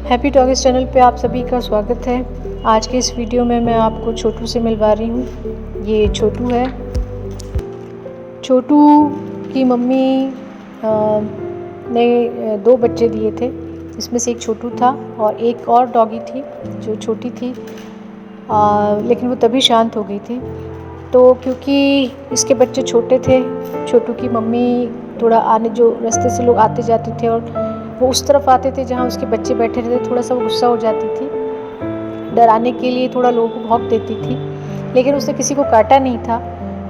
Happy talkies channel पे आप सभी का स्वागत है। आज के इस वीडियो में मैं आपको छोटू से मिलवा रही हूँ। ये छोटू है। छोटू की मम्मी ने 2 बच्चे दिए थे। इसमें से एक छोटू था और एक और डॉगी थी जो छोटी थी, लेकिन वो तभी शांत हो गई थी। तो क्योंकि इसके बच्चे छोटे थे, छोटू की मम्मी थोड़ा जो रास्ते से लोग आते जाते थे और वो उस तरफ आते थे जहाँ उसके बच्चे बैठे रहते, थोड़ा सा वो गुस्सा हो जाती थी। डराने के लिए थोड़ा लोगों को भौंक देती थी, लेकिन उसने किसी को काटा नहीं था।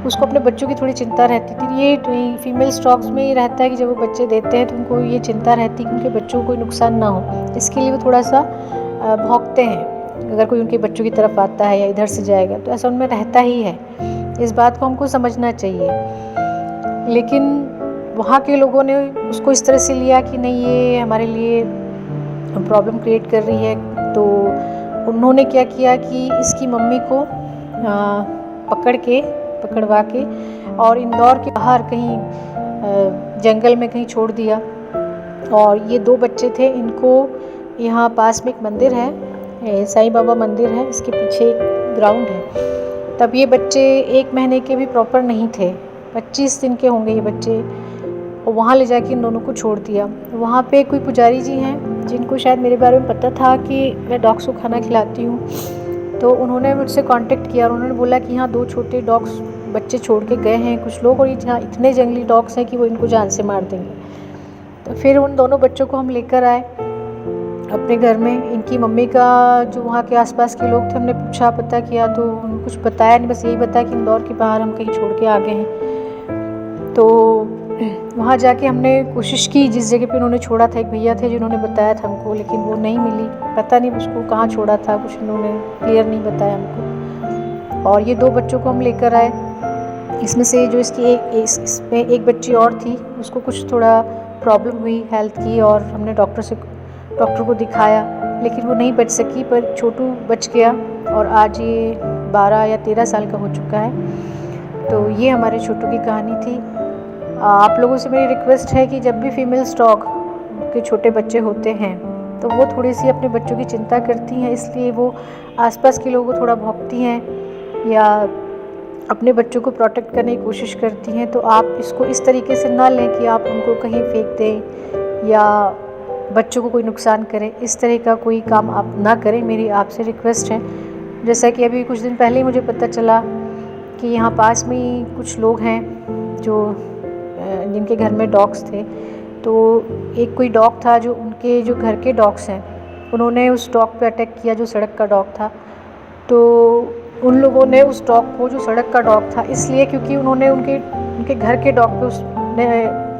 उसको अपने बच्चों की थोड़ी चिंता रहती थी। ये फीमेल स्टॉक्स में ये रहता है कि जब वो बच्चे देते हैं तो उनको ये चिंता रहती है कि उनके बच्चों को कोई नुकसान ना हो। इसके लिए वो थोड़ा सा भौंकते हैं अगर कोई उनके बच्चों की तरफ आता है या इधर से जाएगा, तो ऐसा उनमें रहता ही है। इस बात को हमको समझना चाहिए। लेकिन वहाँ के लोगों ने उसको इस तरह से लिया कि नहीं, ये हमारे लिए प्रॉब्लम क्रिएट कर रही है। तो उन्होंने क्या किया कि इसकी मम्मी को पकड़वा के और इंदौर के बाहर कहीं जंगल में कहीं छोड़ दिया। और ये 2 बच्चे थे, इनको यहाँ पास में एक मंदिर है, साईं बाबा मंदिर है, इसके पीछे एक ग्राउंड है। तब ये बच्चे 1 महीने के भी प्रॉपर नहीं थे, 25 दिन के होंगे ये बच्चे। और वहाँ ले जाके इन दोनों को छोड़ दिया। वहाँ पे कोई पुजारी जी हैं जिनको शायद मेरे बारे में पता था कि मैं डॉग्स को खाना खिलाती हूँ। तो उन्होंने मुझसे कांटेक्ट किया और उन्होंने बोला कि यहाँ 2 छोटे डॉग्स बच्चे छोड़ के गए हैं कुछ लोग, और यहाँ इतने जंगली डॉग्स हैं कि वो इनको जान से मार देंगे। तो फिर उन दोनों बच्चों को हम लेकर आए अपने घर में। इनकी मम्मी का जो वहाँ के आसपास के लोग थे, हमने पूछा पता किया तो उन्होंने कुछ बताया नहीं, बस यही बताया कि इंदौर के बाहर हम कहीं छोड़ के आ गए हैं। तो वहाँ जाके हमने कोशिश की, जिस जगह पे उन्होंने छोड़ा था, एक भैया थे जिन्होंने बताया था हमको, लेकिन वो नहीं मिली। पता नहीं उसको कहाँ छोड़ा था, कुछ इन्होंने क्लियर नहीं बताया हमको। और ये 2 बच्चों को हम लेकर आए। इसमें से जो इसकी इसमें एक बच्ची और थी, उसको कुछ थोड़ा प्रॉब्लम हुई हेल्थ की और हमने डॉक्टर को दिखाया, लेकिन वो नहीं बच सकी। पर छोटू बच गया और आज ये 12 या 13 साल का हो चुका है। तो ये हमारे छोटू की कहानी थी। आप लोगों से मेरी रिक्वेस्ट है कि जब भी फीमेल स्टॉक के छोटे बच्चे होते हैं तो वो थोड़ी सी अपने बच्चों की चिंता करती हैं, इसलिए वो आसपास के लोगों को थोड़ा भौंकती हैं या अपने बच्चों को प्रोटेक्ट करने की कोशिश करती हैं। तो आप इसको इस तरीके से ना लें कि आप उनको कहीं फेंक दें या बच्चों को कोई नुकसान करें। इस तरह का कोई काम आप ना करें, मेरी आपसे रिक्वेस्ट है। जैसा कि अभी कुछ दिन पहले ही मुझे पता चला कि यहाँ पास में ही कुछ लोग हैं जिनके घर में डॉग्स थे। तो एक कोई डॉग था जो उनके जो घर के डॉग्स हैं, उन्होंने उस डॉग पे अटैक किया जो सड़क का डॉग था। तो उन लोगों ने उस डॉग को, जो सड़क का डॉग था, इसलिए क्योंकि उन्होंने उनके घर के डॉग पे उसने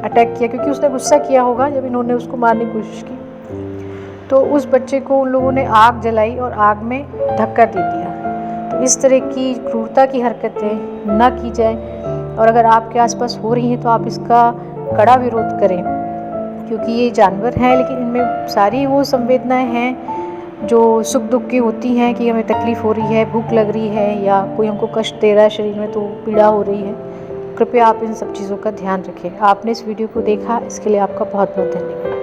अटैक किया, क्योंकि उसने गुस्सा किया होगा जब इन्होंने उसको मारने की कोशिश की। तो उस बच्चे को उन लोगों ने आग जलाई और आग में धक्का दे दिया। तो इस तरह की क्रूरता की हरकतें ना की जाए, और अगर आपके आसपास हो रही हैं तो आप इसका कड़ा विरोध करें, क्योंकि ये जानवर हैं लेकिन इनमें सारी वो संवेदनाएं हैं जो सुख दुख की होती हैं कि हमें तकलीफ़ हो रही है, भूख लग रही है या कोई हमको कष्ट दे रहा है शरीर में, तो पीड़ा हो रही है। कृपया आप इन सब चीज़ों का ध्यान रखें। आपने इस वीडियो को देखा, इसके लिए आपका बहुत बहुत धन्यवाद।